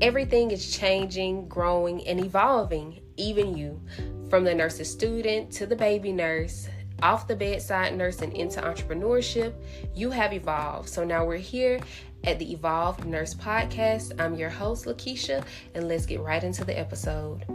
Everything is changing, growing, and evolving, even you. From the nurse's student to the baby nurse, off the bedside nurse and into entrepreneurship, you have evolved. So now we're here at the Evolved Nurse Podcast. I'm your host, Lakeisha, and let's get right into the episode.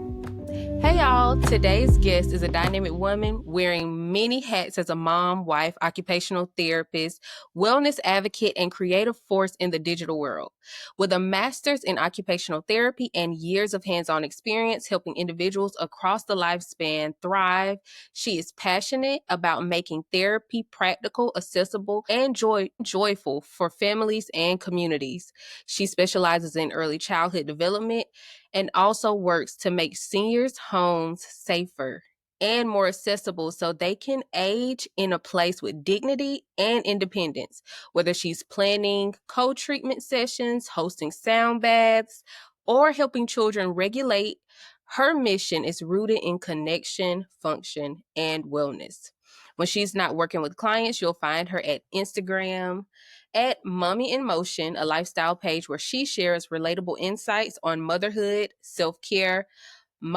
Hey y'all, today's guest is a dynamic woman wearing many hats as a mom, wife, occupational therapist, wellness advocate, and creative force in the digital world. With a master's in occupational therapy and years of hands-on experience helping individuals across the lifespan thrive, she is passionate about making therapy practical, accessible, and joyful for families and communities. She specializes in early childhood development and also works to make seniors' homes safer and more accessible so they can age in a place with dignity and independence. Whether she's planning co-treatment sessions, hosting sound baths, or helping children regulate, her mission is rooted in connection, function, and wellness. When she's not working with clients, you'll find her at Instagram at Mommy in Motion, a lifestyle page where she shares relatable insights on motherhood, self-care,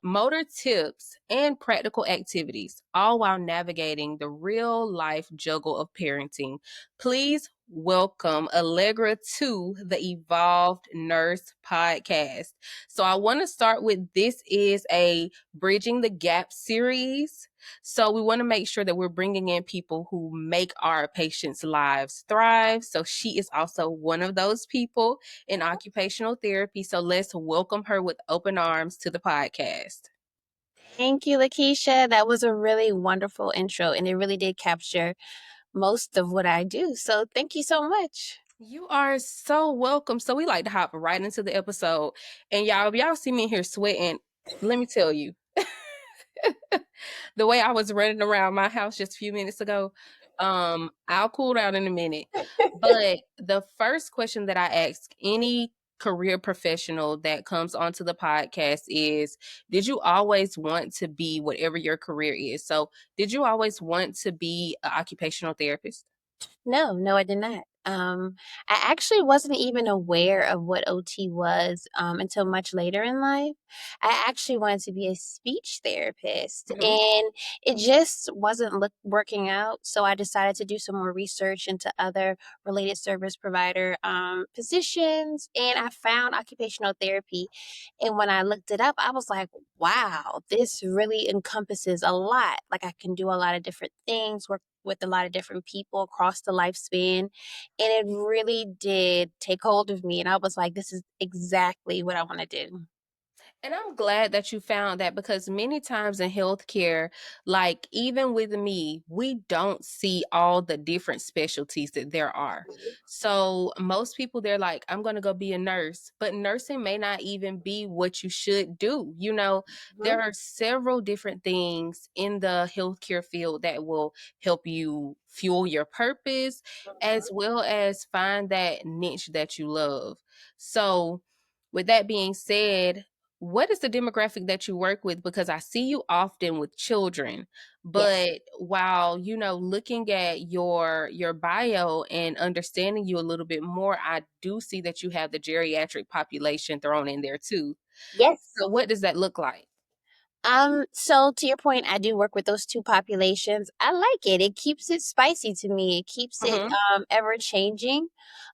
motor tips, and practical activities, all while navigating the real life juggle of parenting. Please welcome Allegra to the Evolved Nurse Podcast. So I want to start with, this is a Bridging the Gap series. So we want to make sure that we're bringing in people who make our patients' lives thrive. So she is also one of those people in occupational therapy. So let's welcome her with open arms to the podcast. Thank you, Lakeisha. That was a really wonderful intro, and it really did capture most of what I do. So thank you so much. You are so welcome. So we like to hop right into the episode. And y'all, if y'all see me here sweating, let me tell you, the way I was running around my house just a few minutes ago, I'll cool down in a minute. But the first question that I ask any career professional that comes onto the podcast is, did you always want to be whatever your career is? So did you always want to be an occupational therapist? No, I did not. I actually wasn't even aware of what OT was until much later in life. I actually wanted to be a speech therapist, Mm-hmm. and it just wasn't working out. So I decided to do some more research into other related service provider positions, and I found occupational therapy. And when I looked it up, I was like, wow, this really encompasses a lot. Like I can do a lot of different things, work with a lot of different people across the lifespan. And it really did take hold of me. And I was like, this is exactly what I want to do. And I'm glad that you found that, because many times in healthcare, like even with me, we don't see all the different specialties that there are. So most people, they're like, I'm going to go be a nurse, but nursing may not even be what you should do. You know, Mhm. there are several different things in the healthcare field that will help you fuel your purpose as well as find that niche that you love. So, with that being said, what is the demographic that you work with? Because I see you often with children, Yes. but while, looking at your bio and understanding you a little bit more, I do see that you have the geriatric population thrown in there too. Yes. So what does that look like? So to your point, I do work with those two populations. I like it. It keeps it spicy to me. It keeps it Mhm. ever changing.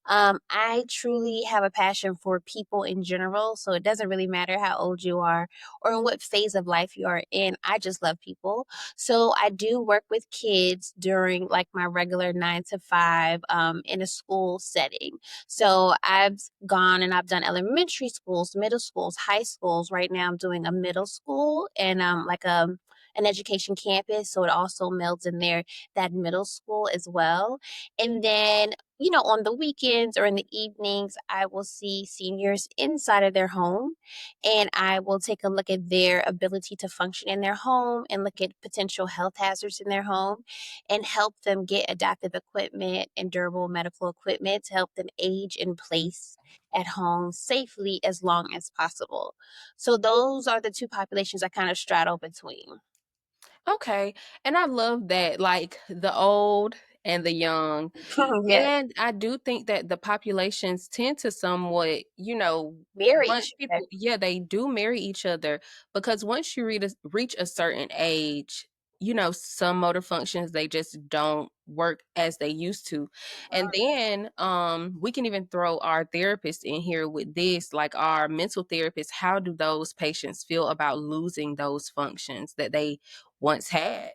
I truly have a passion for people in general, so it doesn't really matter how old you are or in what phase of life you are in. I just love people. So I do work with kids during like my regular 9 to 5 in a school setting. So I've gone and I've done elementary schools, middle schools, high schools. Right now I'm doing a middle school and like an education campus. So it also melds in there that middle school as well. And then, on the weekends or in the evenings, I will see seniors inside of their home and I will take a look at their ability to function in their home and look at potential health hazards in their home and help them get adaptive equipment and durable medical equipment to help them age in place at home safely as long as possible. So those are the two populations I kind of straddle between. Okay. And I love that, like the old and the young. Yes. And I do think that the populations tend to somewhat, Marry once each other. people, yeah, they do marry each other because once you reach a certain age, some motor functions they just don't work as they used to. And then we can even throw our therapist in here with this, like our mental therapist. How do those patients feel about losing those functions that they once had?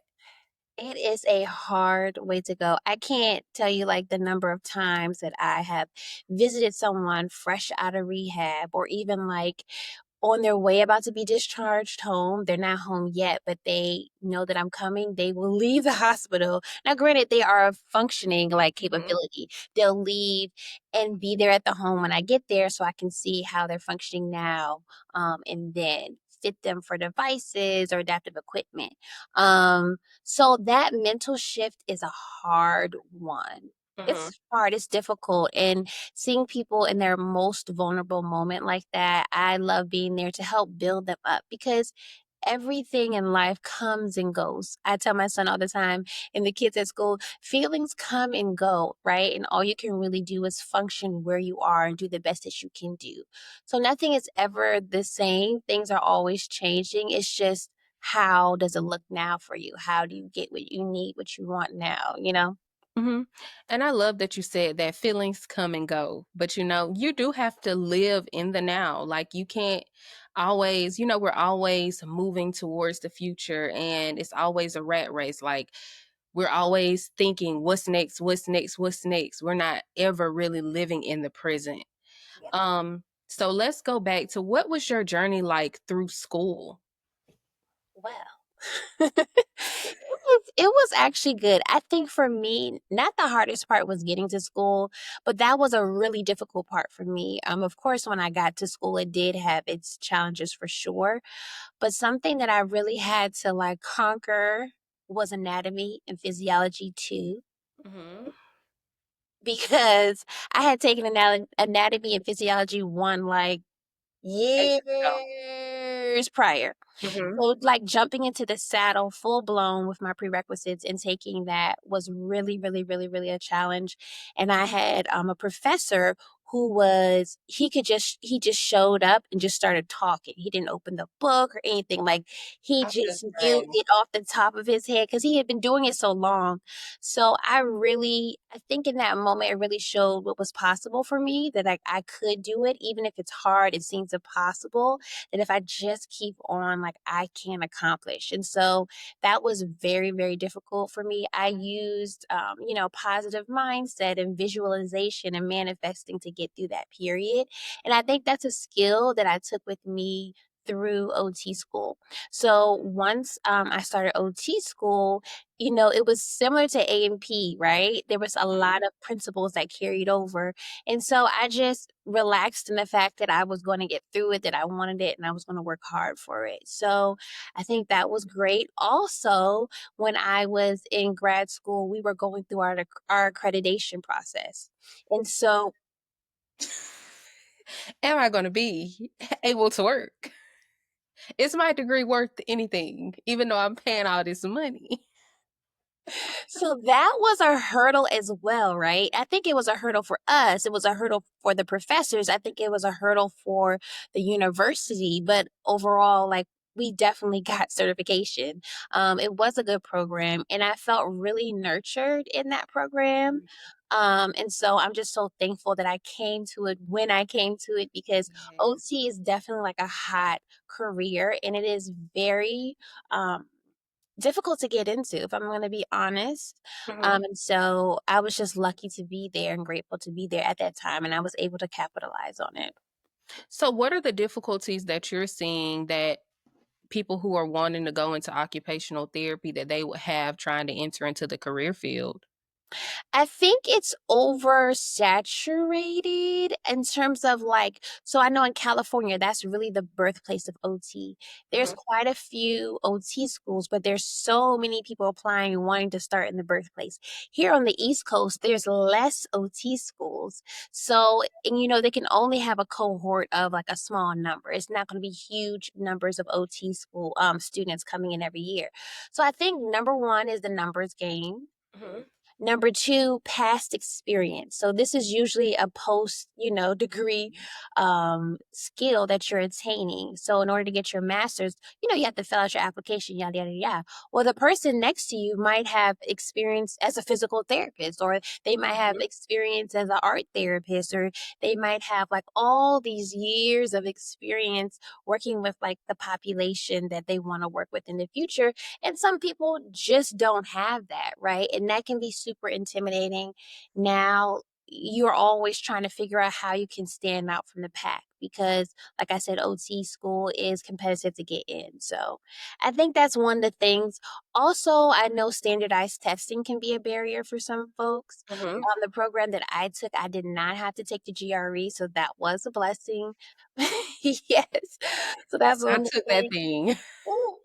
It is a hard way to go. I can't tell you like the number of times that I have visited someone fresh out of rehab or even like on their way about to be discharged home. They're not home yet, but they know that I'm coming. They will leave the hospital. Now, granted, they are of functioning like Mhm. capability. They'll leave and be there at the home when I get there so I can see how they're functioning now, and then fit them for devices or adaptive equipment. So that mental shift is a hard one. Mhm. It's hard, it's difficult. And seeing people in their most vulnerable moment like that, I love being there to help build them up because everything in life comes and goes. I tell my son all the time and the kids at school, feelings come and go, right? And all you can really do is function where you are and do the best that you can do. So nothing is ever the same. Things are always changing. It's just how does it look now for you? How do you get what you need, what you want now, you know? Mhm. And I love that you said that feelings come and go, but you do have to live in the now. Like you can't always, we're always moving towards the future and it's always a rat race. Like we're always thinking, what's next? What's next? What's next? We're not ever really living in the present. So let's go back to what was your journey like through school? Well, it was actually good. I think for me, not the hardest part was getting to school, but that was a really difficult part for me. Of course, when I got to school, it did have its challenges for sure, but something that I really had to like conquer was anatomy and physiology too, Mhm. because I had taken anatomy and physiology one like Ages ago. years prior. Mhm. So, like, jumping into the saddle full blown with my prerequisites and taking that was really, really, really, really a challenge. And I had a professor who was he just showed up and just started talking. He didn't open the book or anything. Like he I feel just the knew same. it off the top of his head because he had been doing it so long. So I think in that moment it really showed what was possible for me, that I could do it, even if it's hard, it seems impossible, that if I just keep on, like I can accomplish. And so that was very, very difficult for me. I used, positive mindset and visualization and manifesting to get through that period. And I think that's a skill that I took with me through OT school. So once I started OT school, it was similar to A&P, right? There was a Mhm. lot of principles that carried over. And so I just relaxed in the fact that I was going to get through it, that I wanted it, and I was going to work hard for it. So I think that was great. Also, when I was in grad school, we were going through our accreditation process. And so Am I going to be able to work? Is my degree worth anything, even though I'm paying all this money? So that was a hurdle as well, right? I think it was a hurdle for us. It was a hurdle for the professors. I think it was a hurdle for the university, but overall, like we definitely got certification. It was a good program, and I felt really nurtured in that program. And so I'm just so thankful that I came to it when I came to it, because Yes. OT is definitely like a hot career, and it is very difficult to get into, if I'm gonna be honest. Mhm. And so I was just lucky to be there and grateful to be there at that time, and I was able to capitalize on it. So, what are the difficulties that you're seeing that people who are wanting to go into occupational therapy that they would have trying to enter into the career field? I think it's oversaturated in terms of like, so I know in California, that's really the birthplace of OT. There's Mhm. quite a few OT schools, but there's so many people applying and wanting to start in the birthplace. Here on the East Coast, there's less OT schools. So, and they can only have a cohort of like a small number. It's not going to be huge numbers of OT school students coming in every year. So I think number one is the numbers game. Mhm. Number two, past experience. So this is usually a post, degree skill that you're attaining. So in order to get your master's, you have to fill out your application, yada, yada, yada. Well, the person next to you might have experience as a physical therapist, or they might have Mhm. experience as an art therapist, or they might have like all these years of experience working with like the population that they want to work with in the future. And some people just don't have that, right? And that can be super intimidating. Now, you're always trying to figure out how you can stand out from the pack because, like I said, OT school is competitive to get in. So I think that's one of the things. Also, I know standardized testing can be a barrier for some folks. Mhm. The program that I took, I did not have to take the GRE, so that was a blessing. Yes. So that's I one took that thing. thing. Ooh.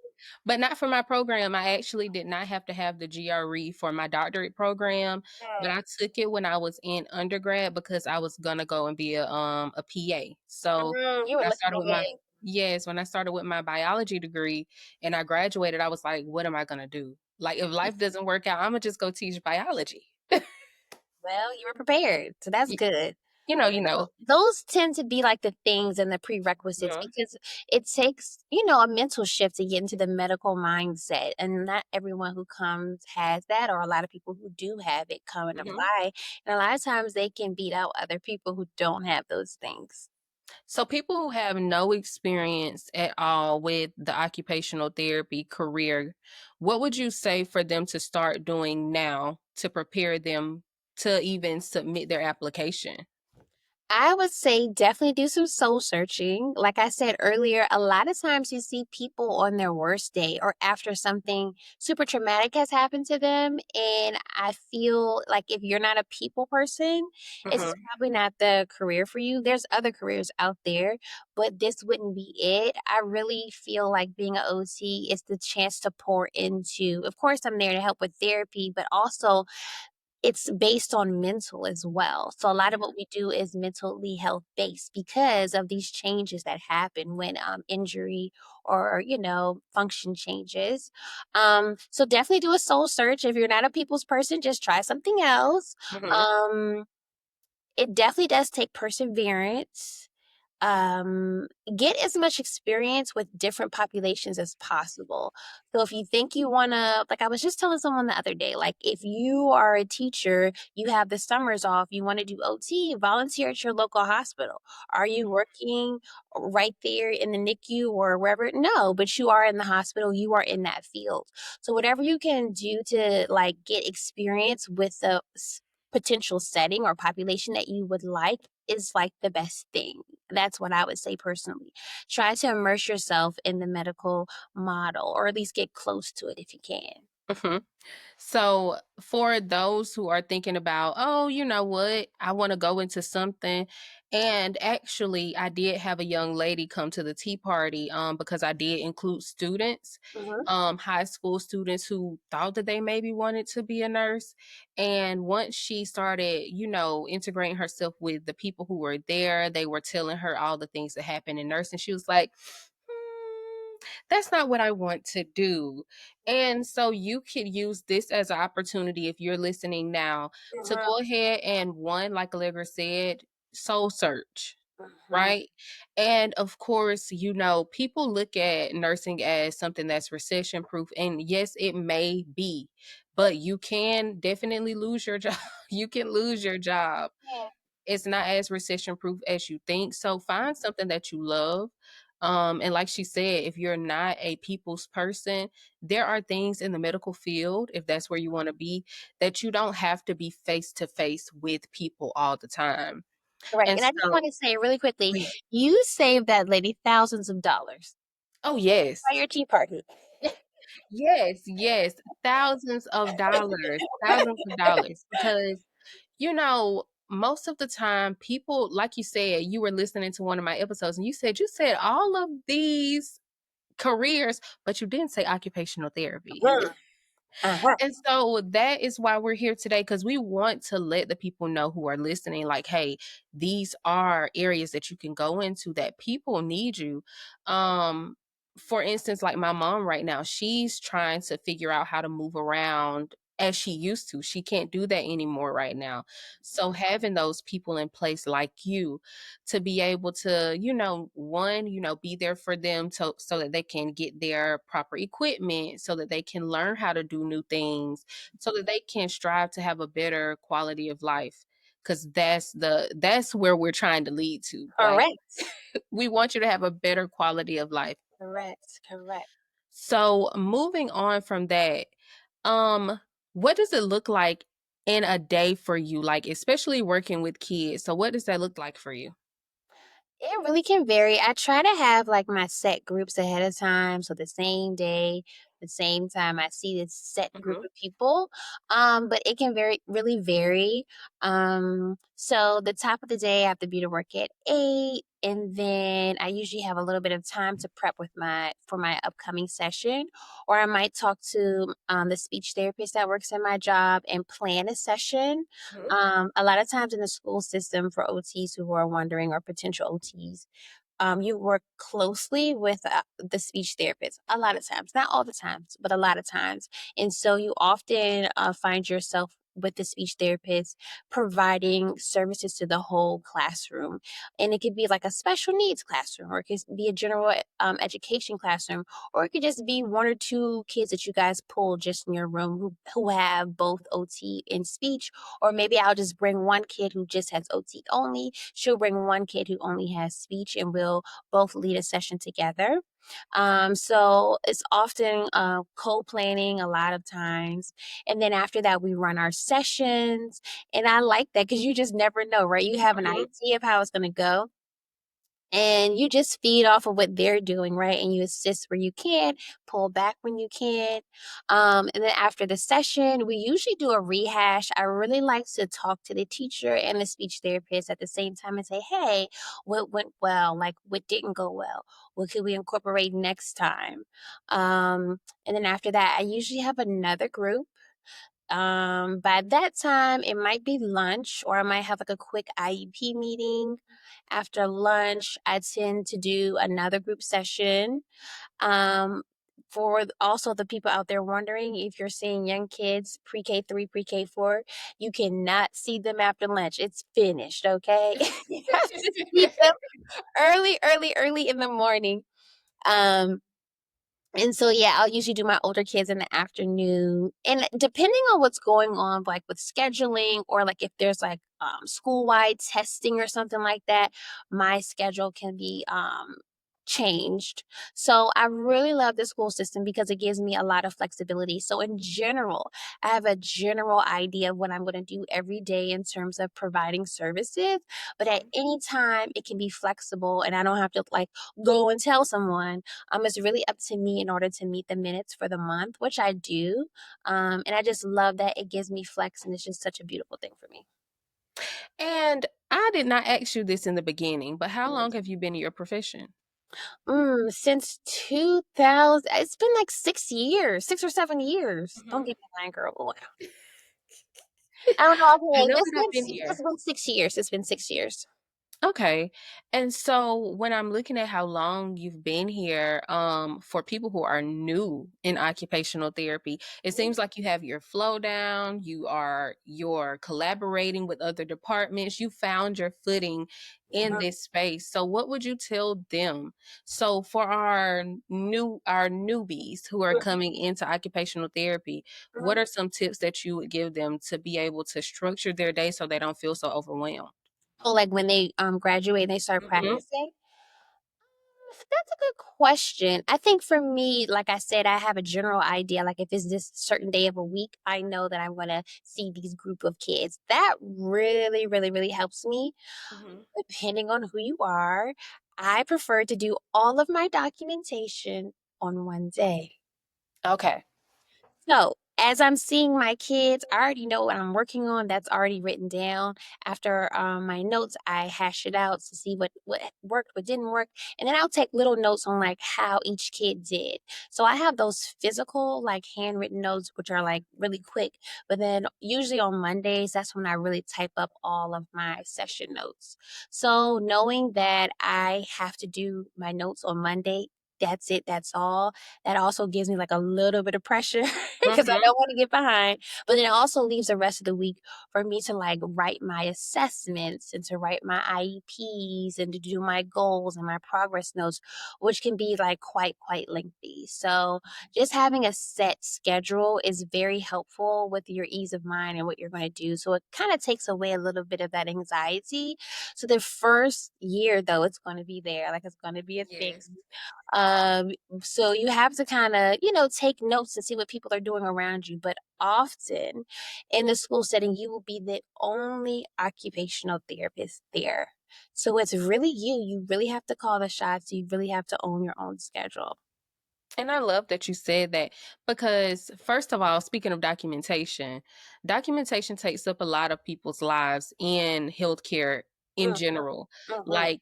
But not for my program. I actually did not have to have the GRE for my doctorate program, but I took it when I was in undergrad because I was gonna go and be a PA. So You were when I looking started with my ahead. yes, when I started with my biology degree and I graduated, I was like, what am I gonna do? Like if life doesn't work out, I'm gonna just go teach biology. Well, you were prepared, so that's Y- good. you know. Those tend to be like the things and the prerequisites Mhm. because it takes, a mental shift to get into the medical mindset. And not everyone who comes has that, or a lot of people who do have it come and Mhm. apply. And a lot of times they can beat out other people who don't have those things. So people who have no experience at all with the occupational therapy career, what would you say for them to start doing now to prepare them to even submit their application? I would say definitely do some soul searching. Like I said earlier, a lot of times you see people on their worst day or after something super traumatic has happened to them. And I feel like if you're not a people person, this is Mhm. probably not the career for you. There's other careers out there, but this wouldn't be it. I really feel like being an OT is the chance to pour into, of course, I'm there to help with therapy, but also it's based on mental as well. So a lot of what we do is mentally health based because of these changes that happen when injury or function changes. So definitely do a soul search. If you're not a people's person, just try something else. Mhm. Um, it definitely does take perseverance. um get as much experience with different populations as possible. So if you think you want to, like I was just telling someone the other day, like if you are a teacher, you have the summers off, you want to do OT, volunteer at your local hospital. Are you working right there in the NICU or wherever? No, but you are in the hospital, you are in that field. So whatever you can do to like get experience with the potential setting or population that you would like is like the best thing. That's what I would say personally. Try to immerse yourself in the medical model or at least get close to it if you can. Mhm. So, for those who are thinking about, oh, you know what, I want to go into something, and actually, I did have a young lady come to the tea party, because I did include students, Mhm. high school students who thought that they maybe wanted to be a nurse, and once she started, integrating herself with the people who were there, they were telling her all the things that happen in nursing. She was like, that's not what I want to do. And so you could use this as an opportunity if you're listening now to Mhm. go ahead and one, like Allegra said, soul search. Mhm. Right. And of course, people look at nursing as something that's recession proof. And yes, it may be, but you can definitely lose your job. You can lose your job. Yeah. It's not as recession proof as you think. So find something that you love. And like she said, if you're not a people's person, there are things in the medical field, if that's where you want to be, that you don't have to be face to face with people all the time. Right. And And I just so, want to say really quickly, yeah. you saved that lady thousands of dollars Oh, yes. by your tea party. Yes, yes. Thousands of dollars, thousands of dollars. Because most of the time, people, like you said, you were listening to one of my episodes and you said all of these careers, but you didn't say occupational therapy. Mhm. Uh-huh. And so that is why we're here today because we want to let the people know who are listening, like, hey, these are areas that you can go into that people need you. Um, for instance, like my mom right now, she's trying to figure out how to move around as she used to. She can't do that anymore right now. So having those people in place like you to be able to, one, be there for them so that they can get their proper equipment, so that they can learn how to do new things, so that they can strive to have a better quality of life. Cause that's where we're trying to lead to. Like Correct. we want you to have a better quality of life. Correct. Correct. So moving on from that, um, what does it look like in a day for you? Like, especially working with kids. So what does that look like for you? It really can vary. I try to have like my set groups ahead of time. So the same day, the same time I see this set group Mhm, of people. But it can really vary. So the top of the day I have to be to work at 8. And then I usually have a little bit of time to prep for my upcoming session. Or I might talk to the speech therapist that works in my job and plan a session. mhm, A lot of times in the school system for OTs who are wondering or potential OTs, you work closely with the speech therapist a lot of times, not all the times, but a lot of times. And so you often find yourself with the speech therapist providing services to the whole classroom. And it could be like a special needs classroom, or it could be a general education classroom, or it could just be one or two kids that you guys pull just in your room who have both OT and speech. Or maybe I'll just bring one kid who just has OT only. She'll bring one kid who only has speech, and we'll both lead a session together. So it's often co-planning a lot of times. And then after that, we run our sessions. And I like that because you just never know, right? You have an mhm. idea of how it's going to go, and you just feed off of what they're doing, right? And you assist where you can, pull back when you can. And then after the session, we usually do a rehash. I really like to talk to the teacher and the speech therapist at the same time and say, hey, what went well? Like, what didn't go well? What could we incorporate next time? And then after that, I usually have another group. By that time, it might be lunch, or I might have like a quick IEP meeting. After lunch, I tend to do another group session. For also the people out there wondering, if you're seeing young kids, pre-K 3, pre-K 4, you cannot see them after lunch. It's finished, okay? You have to see them early in the morning. Um, and so, yeah, I'll usually do my older kids in the afternoon. And depending on what's going on, like with scheduling, or like if there's like school-wide testing or something like that, my schedule can be changed. So I really love the school system because it gives me a lot of flexibility. So in general, I have a general idea of what I'm going to do every day in terms of providing services, but at any time it can be flexible, and I don't have to like go and tell someone. It's really up to me in order to meet the minutes for the month, which I do. And I just love that it gives me flex, and it's just such a beautiful thing for me. And I did not ask you this in the beginning, but how long have you been in your profession? Since 2000, it's been like 6 years, 6 or 7 years. Don't Mhm. get me lying, girl. Oh, wow. I don't know. I Okay, know that I've been it's here. been 6 years. It's been 6 years. Okay. And so when I'm looking at how long you've been here, for people who are new in occupational therapy, it seems like you have your flow down, you're collaborating with other departments, you found your footing in Mhm, this space. So what would you tell them? So for our newbies who are mhm, coming into occupational therapy, what mhm. are some tips that you would give them to be able to structure their day so they don't feel so overwhelmed? So, like when they graduate and they start Mhm. practicing. That's a good question. I think for me, like I said, I have a general idea. Like if it's this certain day of a week, I know that I'm going to see these group of kids. That really, really, really helps me. Mhm. Depending on who you are, I prefer to do all of my documentation on one day. Okay. So, as I'm seeing my kids, I already know what I'm working on. That's already written down. After my notes, I hash it out to see what worked, what didn't work, and then I'll take little notes on like how each kid did. So I have those physical, like handwritten notes, which are like really quick. But then usually on Mondays, that's when I really type up all of my session notes. So knowing that I have to do my notes on Monday that's it, that's all. That also gives me like a little bit of pressure because I Mhm. don't want to get behind. But then it also leaves the rest of the week for me to like write my assessments and to write my IEPs and to do my goals and my progress notes, which can be like quite lengthy. So just having a set schedule is very helpful with your ease of mind and what you're going to do. So it kind of takes away a little bit of that anxiety. So the first year though, it's going to be there, like it's going to be a thing. Yes. Um, so you have to kind of, take notes and see what people are doing around you. But often in the school setting, you will be the only occupational therapist there. So it's really you. You really have to call the shots. You really have to own your own schedule. And I love that you said that because, first of all, speaking of documentation takes up a lot of people's lives in healthcare in Mhm, general. mhm. Like,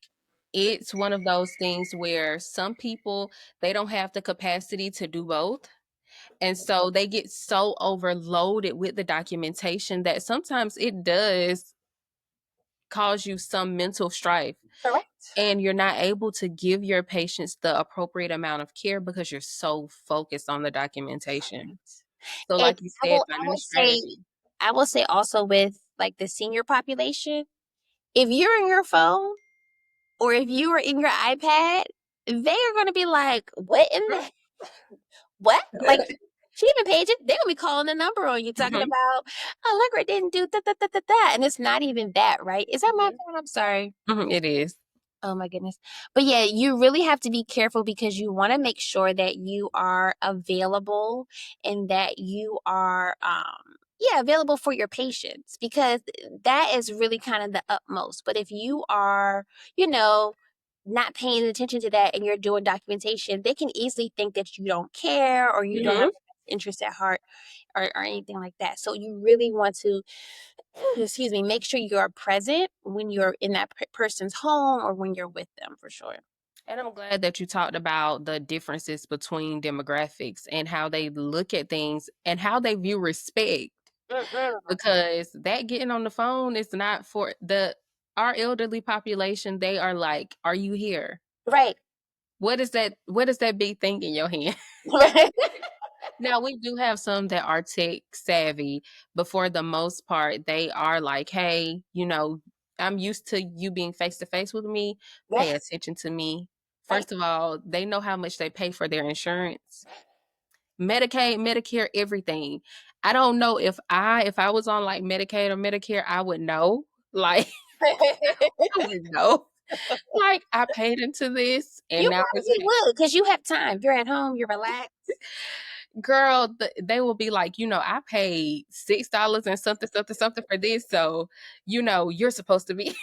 it's one of those things where some people they don't have the capacity to do both. And so they get so overloaded with the documentation that sometimes it does cause you some mental strife Correct. and you're not able to give your patients the appropriate amount of care because you're so focused on the documentation. So And like you said, finding a strategy. I will say also with like the senior population, if you're in your phone or if you are in your iPad, they are going to be like, "What in the what?" Like she even paid it. They're gonna be calling the number on you, talking Mhm, about Allegra didn't do that, and it's not even that, right? Is that my mhm, phone? I'm sorry. mhm, it is. Oh my goodness. But yeah, you really have to be careful because you want to make sure that you are available and that you are yeah, available for your patients because that is really kind of the utmost. But if you are, you know, not paying attention to that and you're doing documentation, they can easily think that you don't care or you don't have Mhm. interest at heart or anything like that. So you really want to excuse me, make sure you are present when you're in that person's home or when you're with them for sure. And I'm glad that you talked about the differences between demographics and how they look at things and how they view respect. Mm-mm. Because that getting on the phone is not for the our elderly population. They are like, "Are you here? Right. What is that big thing in your hand?" Right. Now we do have some that are tech savvy, but for the most part, they are like, "Hey, I'm used to you being face to face with me. Pay Yes. attention to me." Right. First of all, they know how much they pay for their insurance. Medicaid, Medicare, everything. I don't know if I was on like Medicaid or Medicare, I would know. Like I would know. Like I paid into this and You now it's probably would because you have time. You're at home, you're relaxed. girl, they will be like, I paid $6 and something, something, something for this. So, you're supposed to be.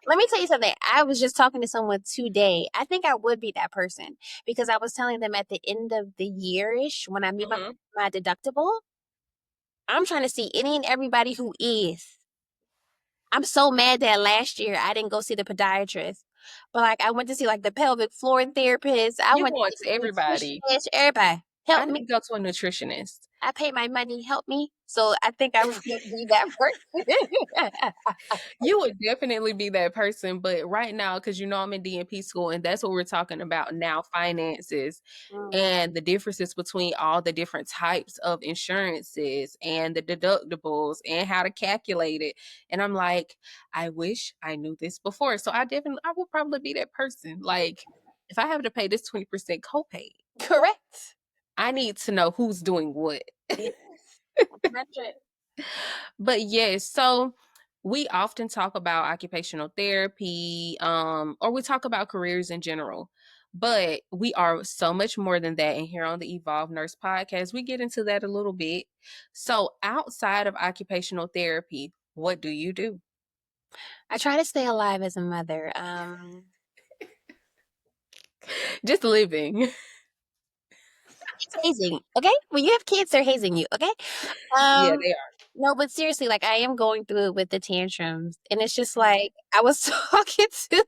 Let me tell you something. I was just talking to someone today. I think I would be that person because I was telling them at the end of the yearish when I meet Mhm. my deductible, I'm trying to see any and everybody who is. I'm so mad that last year I didn't go see the podiatrist. But like I went to see like the pelvic floor therapist. I You're went to going see to the everybody. nutritionist. Everybody, I help need me. to go to a nutritionist. I paid my money. Help me. So I think I would be that person. You would definitely be that person, but right now, because I'm in DNP school, and that's what we're talking about now, finances Mhm. and the differences between all the different types of insurances and the deductibles and how to calculate it. And I'm like, I wish I knew this before. So I will probably be that person. Like, if I have to pay this 20% copay, Correct. I need to know who's doing what. Yes. 100. But yes, so we often talk about occupational therapy, or we talk about careers in general. But we are so much more than that. And here on the Evolve Nurse podcast, we get into that a little bit. So, outside of occupational therapy, what do you do? I try to stay alive as a mother. Just living. It's hazing, okay? When you have kids, they're hazing you, okay? Yeah, Um, they are. no, but seriously, like I am going through it with the tantrums, and it's just like I was talking to,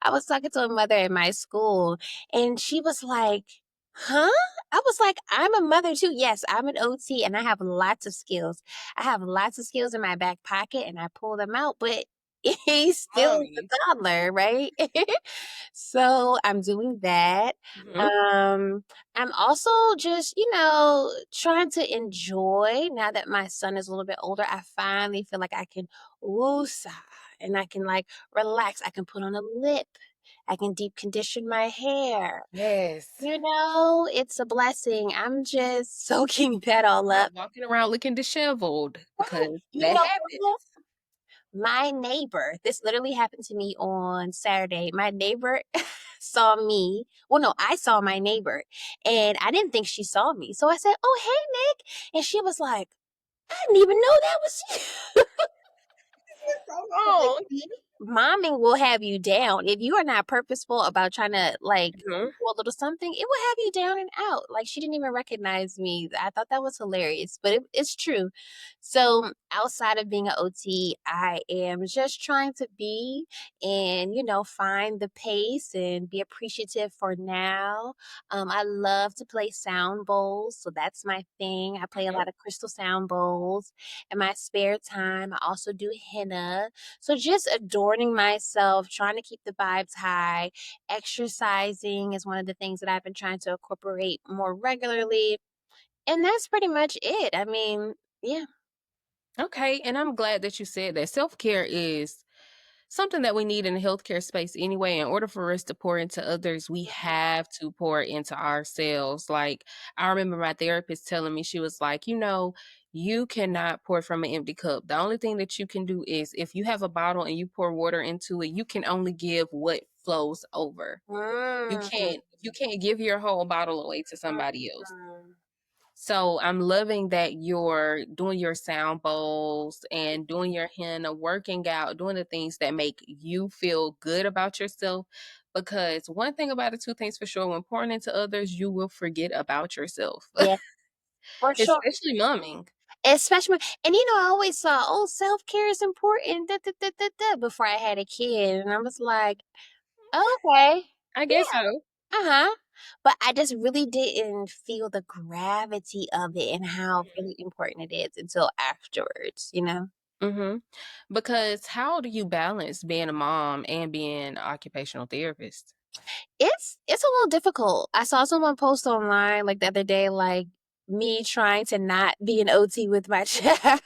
I was talking to a mother in my school, and she was like, "Huh?" I was like, "I'm a mother too. Yes, I'm an OT, and I have lots of skills. I have lots of skills in my back pocket, and I pull them out, but." He's still a Mommy. toddler, right? So I'm doing that. Mhm. Um, I'm also just, trying to enjoy now that my son is a little bit older. I finally feel like I can woosah and I can like relax. I can put on a lip. I can deep condition my hair. Yes. It's a blessing. I'm just soaking that all up. Not walking around looking disheveled Right. because You that know happens. what? My neighbor, this literally happened to me on Saturday. My neighbor saw me. Well, no, I saw my neighbor and I didn't think she saw me. So I said, "Oh, hey, Nick." And she was like, "I didn't even know that was you." So Like, wrong. see, momming will have you down. If you are not purposeful about trying to like Mhm. do a little something, it will have you down and out. Like she didn't even recognize me. I thought that was hilarious, but it's true. So outside of being an OT, I am just trying to be and find the pace and be appreciative for now. I love to play sound bowls, so that's my thing. I play a Mhm. lot of crystal sound bowls in my spare time. I also do henna, so just adorning myself, trying to keep the vibes high. Exercising is one of the things that I've been trying to incorporate more regularly. And that's pretty much it. I mean, yeah. Okay, and I'm glad that you said that. Self-care is something that we need in the healthcare space anyway. In order for us to pour into others, we have to pour into ourselves. Like, I remember my therapist telling me, she was like, you cannot pour from an empty cup. The only thing that you can do is if you have a bottle and you pour water into it, you can only give what flows over. Mm, You can't give your whole bottle away to somebody else. mm. So I'm loving that you're doing your sound bowls and doing your henna, working out, doing the things that make you feel good about yourself. Because one thing about it, two things for sure, when pouring into others, you will forget about yourself, Yeah, for sure. especially momming. Especially, and I always saw, oh, self care is important, before I had a kid. And I was like, okay, I yeah. guess so. Uh-huh. But I just really didn't feel the gravity of it and how really important it is until afterwards. Hmm. Because how do you balance being a mom and being an occupational therapist? It's a little difficult. I saw someone post online like the other day, like me trying to not be an OT with my child.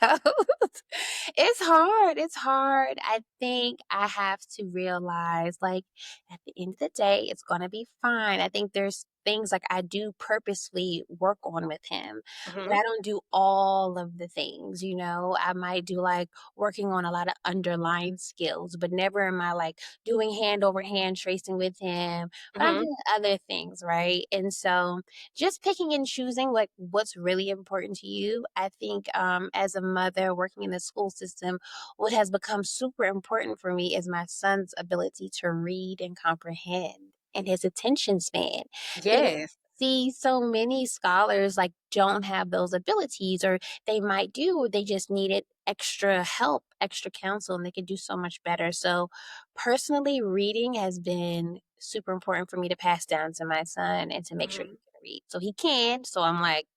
It's hard. It's hard. I think I have to realize, like, at the end of the day, it's gonna be fine. I think there's things like I do purposely work on with him, but Hmm. I don't do all of the things. I might do like working on a lot of underlying skills, but never am I like doing hand over hand tracing with him, but I'm Hmm. doing other things, right? And so just picking and choosing like what's really important to you. I think as a mother working in the school system, what has become super important for me is my son's ability to read and comprehend and his attention span. Because Yes. see so many scholars like don't have those abilities, or they might do, or they just needed extra help, extra counsel, and they could do so much better. So personally, reading has been super important for me to pass down to my son and to make sure he Hmm. can read. So he can. So I'm like,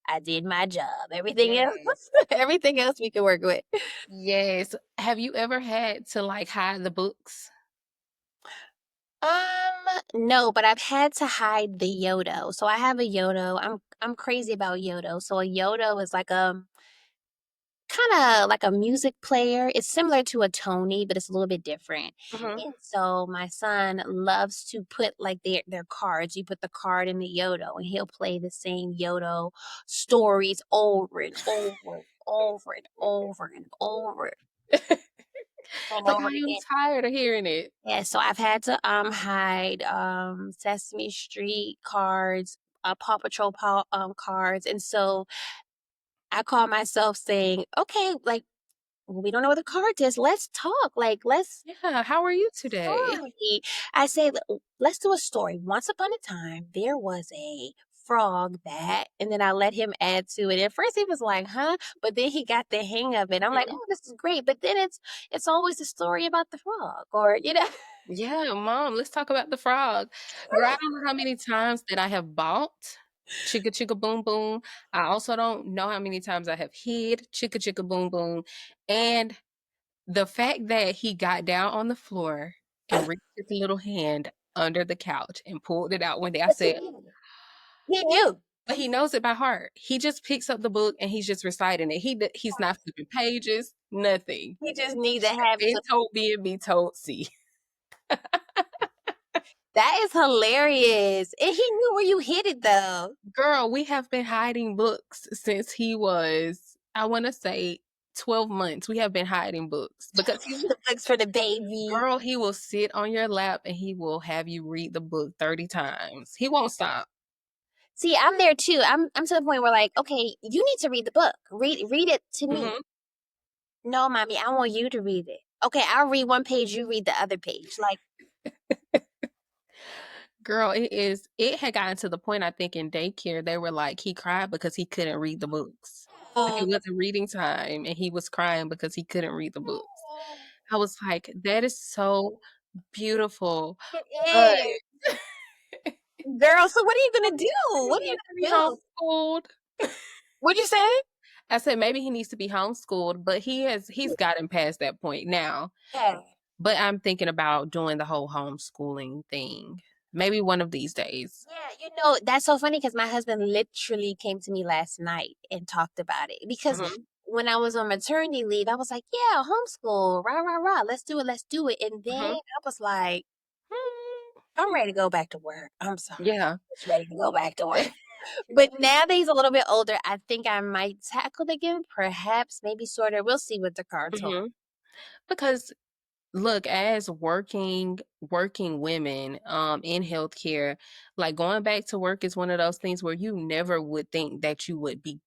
I did my job. Everything else, Yes. everything else we can work with. Yes. Have you ever had to like hide the books? No, but I've had to hide the Yodo. So I have a Yodo. I'm crazy about Yodo. So a Yodo is like a kinda like a music player. It's similar to a Tony, but it's a little bit different. Hmm. And so my son loves to put like their cards. You put the card in the Yodo and he'll play the same Yodo stories over and over and over and over and over and Like, over I am again. tired of hearing it. Yeah, so I've had to hide Sesame Street cards, Paw Patrol cards. And so I call myself saying, okay, like we don't know what the card is. Let's talk. Like, let's Yeah, how are you today? story. I say, let's do a story. Once upon a time, there was a frog that, and then I let him add to it. At first, he was like, "Huh," but then he got the hang of it. I'm like, Mhm. "Oh, this is great!" But then it's always a story about the frog, or. Yeah, mom, let's talk about the frog. Girl, I don't know how many times that I have bought Chicka Chicka Boom Boom. I also don't know how many times I have hid Chicka Chicka Boom Boom. And The fact that he got down on the floor and reached his little hand under the couch and pulled it out one day, I But said, he knew. but he knows it by heart. He just picks up the book and he's just reciting it. He's not flipping pages, nothing. He just needs to have Been some. told B and be told C. That is hilarious. And he knew where you hid it though. Girl, we have been hiding books since he was, I want to say, 12 months. We have been hiding books because Looks for the baby. girl, he will sit on your lap and he will have you read the book 30 times. He won't stop. See, I'm there too. I'm to the point where like, okay, you need to read the book. Read it to me. Hmm. No, mommy, I want you to read it. Okay, I'll read one page, you read the other page. Like, Girl, it had gotten to the point, I think, in daycare, they were like, he cried because he couldn't read the books. Like it oh, wasn't reading time and he was crying because he couldn't read the books. I was like, that is so beautiful. it But is. Girl, so what are you gonna do? he What are you needs to be gonna do? homeschooled. What'd you say? I said maybe he needs to be homeschooled, but he's gotten past that point now. Yeah. But I'm thinking about doing the whole homeschooling thing. Maybe one of these days. Yeah, that's so funny because my husband literally came to me last night and talked about it. Because Mhm. when I was on maternity leave, I was like, yeah, homeschool, rah, rah, rah, let's do it, let's do it. And then Mhm. I was like, I'm ready to go back to work. I'm sorry. Yeah. Just ready to go back to work. But now that he's a little bit older, I think I might tackle it again. Perhaps, maybe sort of. We'll see what the cards hold. Mhm. Because look, as working women in healthcare, like going back to work is one of those things where you never would think that you would be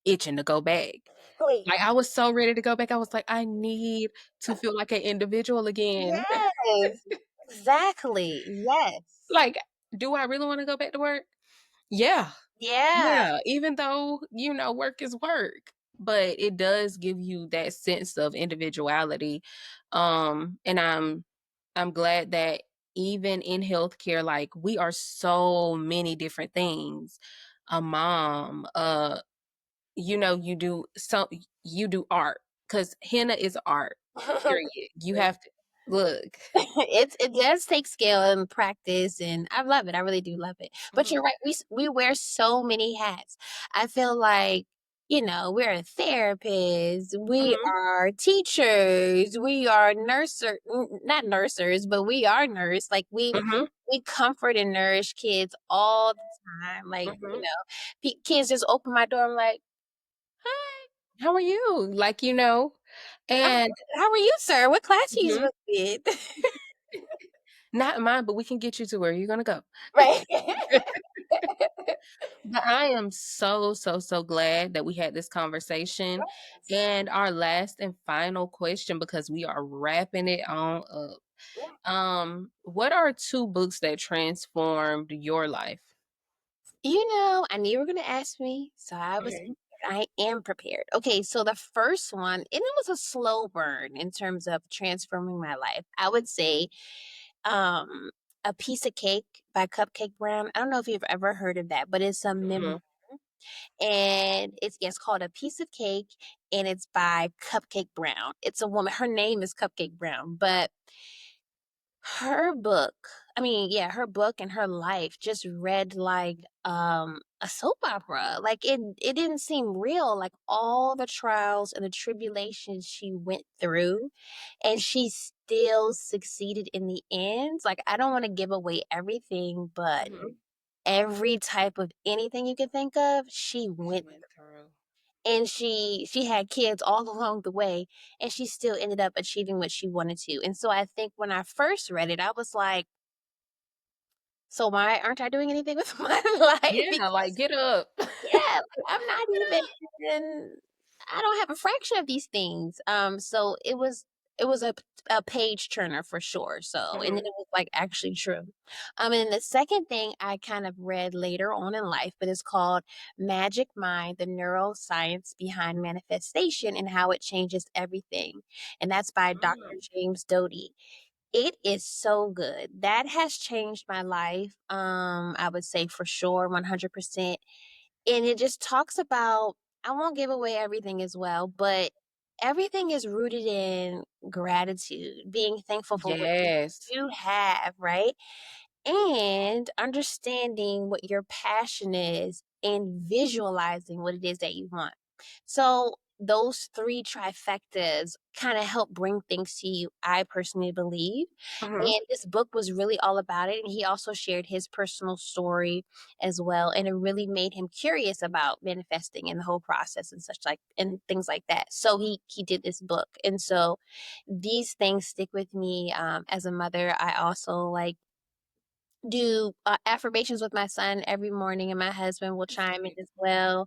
itching to go back. Please. Like I was so ready to go back. I was like, I need to feel like an individual again. Yes, exactly. Yes. Like, do I really want to go back to work? Yeah. Yeah. Yeah, even though, work is work, but it does give you that sense of individuality. And I'm glad that even in healthcare, like we are so many different things. A mom, you do art because henna is art. Period. You have to look. It does take skill and practice, and I love it. I really do love it. But Mhm, you're right. We wear so many hats. I feel like we're a therapist, we mhm, are teachers, we are not nursers, but we are nurse. Like mhm, we comfort and nourish kids all the time. Like mhm. kids just open my door. I'm like, hi, How are you? Like, I'm and good. How are you, sir? What class are you mhm. with? Not mine, but we can get you to where you're gonna go. Right. But I am so, so, so glad that we had this conversation. And our last and final question, because we are wrapping it on up. What are two books that transformed your life? I knew you were gonna ask me, so Okay. I am prepared. Okay, so the first one, and it was a slow burn in terms of transforming my life. I would say, um, A Piece of Cake by Cupcake Brown. I don't know if you've ever heard of that, but it's a memoir, Mhm, and it's called A Piece of Cake, and it's by Cupcake Brown. It's a woman. Her name is Cupcake Brown, but her book, her book and her life just read like a soap opera. Like it didn't seem real, like all the trials and the tribulations she went through, and she still succeeded in the end. Like I don't want to give away everything, but mhm. every type of anything you can think of, she She went went through. and she had kids all along the way, and she still ended up achieving what she wanted to. And so I think when I first read it, I was like, so why aren't I doing anything with my life? Yeah, like Because get up. yeah, like I'm not even I don't have a fraction of these things. So it was a page turner for sure. So and then Mhm. it was like actually true. And the second thing I kind of read later on in life, but it's called Magic Mind: The Neuroscience Behind Manifestation and How It Changes Everything. And that's by Dr. Mm, James Doty. It is so good. That has changed my life. I would say for sure, 100%. And it just talks about, I won't give away everything as well, but everything is rooted in gratitude, being thankful for what you Yes. do have, right? And understanding what your passion is and visualizing what it is that you want. So those three trifectas kind of help bring things to you, I personally believe. Mhm. And this book was really all about it. And he also shared his personal story as well. And it really made him curious about manifesting and the whole process and such like and things like that. So he did this book. And so these things stick with me as a mother. I also like do affirmations with my son every morning, and my husband will That's chime in as beautiful. well.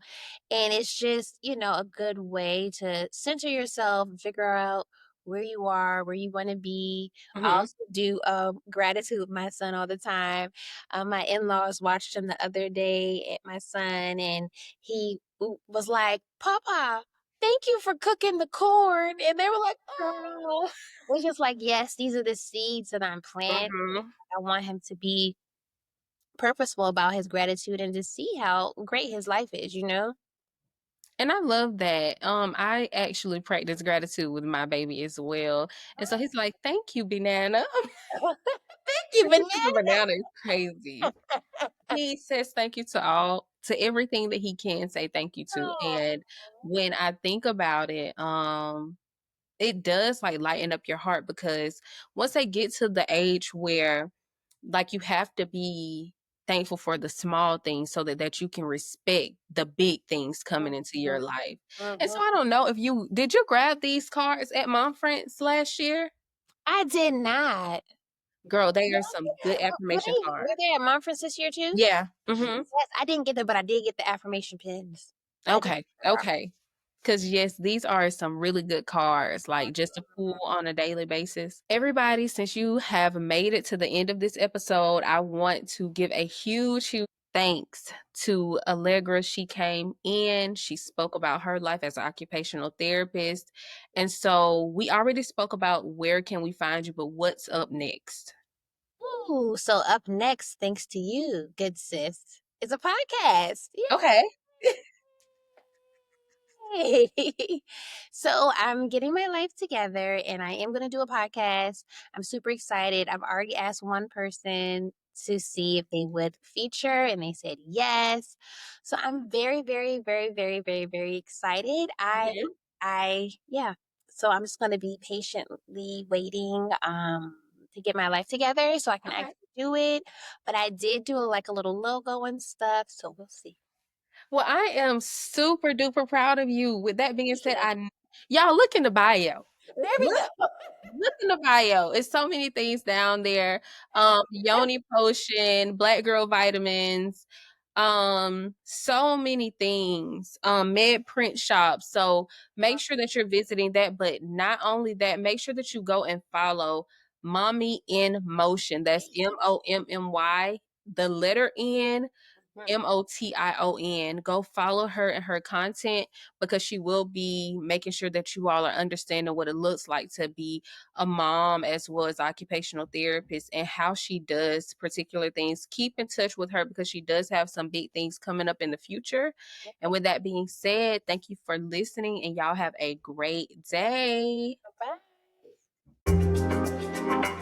And it's just, a good way to center yourself and figure out where you are, where you want to be. I Mhm. also do gratitude with my son all the time. My in laws watched him the other day at my son, and he was like, Papa, thank you for cooking the corn. And they were like, oh, we're just like, yes, these are the seeds that I'm planting. Mhm. I want him to be purposeful about his gratitude and to see how great his life is, you know? And I love that. I actually practice gratitude with my baby as well. And so he's like, "Thank you, banana." Thank you, Thank banana. you, banana is crazy. He says thank you to everything that he can say thank you to. Oh. And when I think about it, it does like lighten up your heart because once they get to the age where like you have to be thankful for the small things so that you can respect the big things coming into your Mhm, life. And so mhm. I don't know if you did you grab these cards at Mom Friends last year? I did not. Girl, they No, are some good affirmation cards. were they at Monfort this year too? Yeah. Mhm. Yes, I didn't get them, but I did get the affirmation pins. I did. Okay. Okay. Cause yes, these are some really good cards, like just to pull on a daily basis. Everybody, since you have made it to the end of this episode, I want to give a huge, huge thanks to Allegra. She came in, she spoke about her life as an occupational therapist. And so we already spoke about where can we find you, but what's up next? Ooh, so up next, thanks to you, good sis, is a podcast. Okay. Yay! So I'm getting my life together and I am going to do a podcast. I'm super excited. I've already asked one person to see if they would feature and they said yes. So I'm very, very, very, very, very, very excited. Mhm. Yeah. So I'm just going to be patiently waiting to get my life together so I can Okay. actually do it. But I did do like a little logo and stuff. So we'll see. Well, I am super duper proud of you. With that being said, Yeah. y'all look in the bio. There we Look, go. look in the bio. It's so many things down there. Yoni potion, black girl vitamins, so many things. Med print shop. So make sure that you're visiting that. But not only that, make sure that you go and follow Mommy in Motion. That's MOMMY, the letter N Motion. Go follow her and her content because she will be making sure that you all are understanding what it looks like to be a mom as well as occupational therapist and how she does particular things. Keep in touch with her because she does have some big things coming up in the future. And with that being said, thank you for listening and y'all have a great day. Bye.